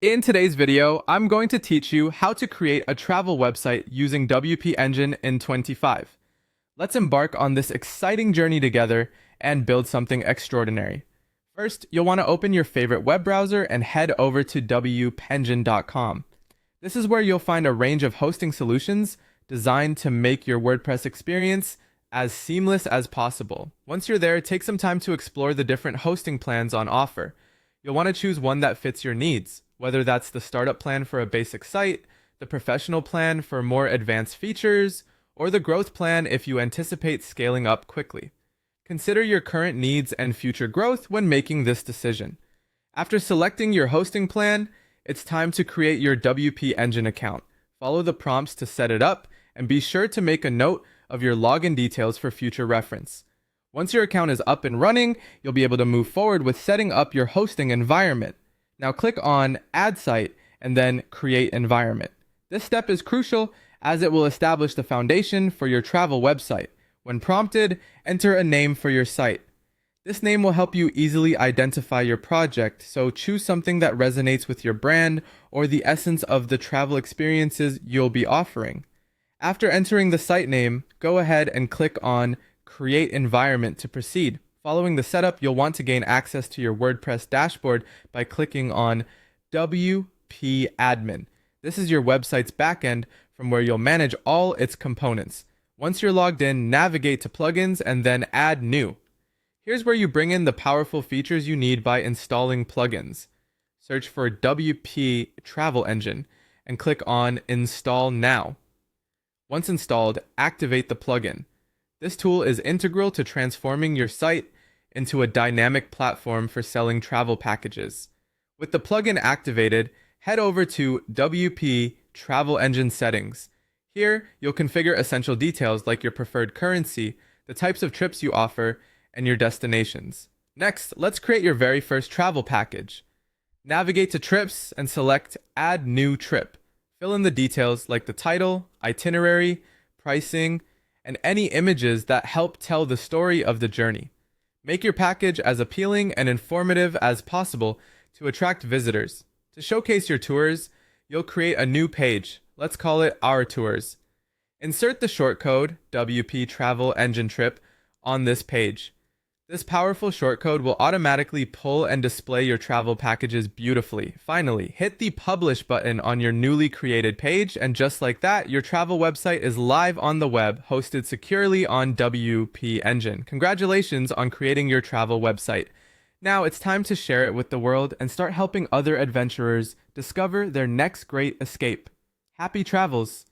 In today's video, I'm going to teach you how to create a travel website using WP Engine in 25. Let's embark on this exciting journey together and build something extraordinary. First, you'll want to open your favorite web browser and head over to wpengine.com. This is where you'll find a range of hosting solutions designed to make your WordPress experience as seamless as possible. Once you're there, take some time to explore the different hosting plans on offer. You'll want to choose one that fits your needs, whether that's the startup plan for a basic site, the professional plan for more advanced features, or the growth plan if you anticipate scaling up quickly. Consider your current needs and future growth when making this decision. After selecting your hosting plan, it's time to create your WP Engine account. Follow the prompts to set it up, and be sure to make a note of your login details for future reference. Once your account is up and running, you'll be able to move forward with setting up your hosting environment. Now click on Add Site and then Create Environment. This step is crucial as it will establish the foundation for your travel website. When prompted, enter a name for your site. This name will help you easily identify your project, so choose something that resonates with your brand or the essence of the travel experiences you'll be offering. After entering the site name, go ahead and click on Create Environment to proceed. Following the setup, you'll want to gain access to your WordPress dashboard by clicking on WP Admin. This is your website's backend from where you'll manage all its components. Once you're logged in, navigate to plugins and then add new. Here's where you bring in the powerful features you need by installing plugins. Search for WP Travel Engine and click on Install Now. Once installed, activate the plugin. This tool is integral to transforming your site into a dynamic platform for selling travel packages. With the plugin activated, head over to WP Travel Engine Settings. Here, you'll configure essential details like your preferred currency, the types of trips you offer, and your destinations. Next, let's create your very first travel package. Navigate to Trips and select Add New Trip. Fill in the details like the title, itinerary, pricing, and any images that help tell the story of the journey. Make your package as appealing and informative as possible to attract visitors. To showcase your tours, you'll create a new page. Let's call it Our Tours. Insert the shortcode WP Travel Engine Trip on this page. This powerful shortcode will automatically pull and display your travel packages beautifully. Finally, hit the Publish button on your newly created page, and just like that, your travel website is live on the web, hosted securely on WP Engine. Congratulations on creating your travel website. Now it's time to share it with the world and start helping other adventurers discover their next great escape. Happy travels!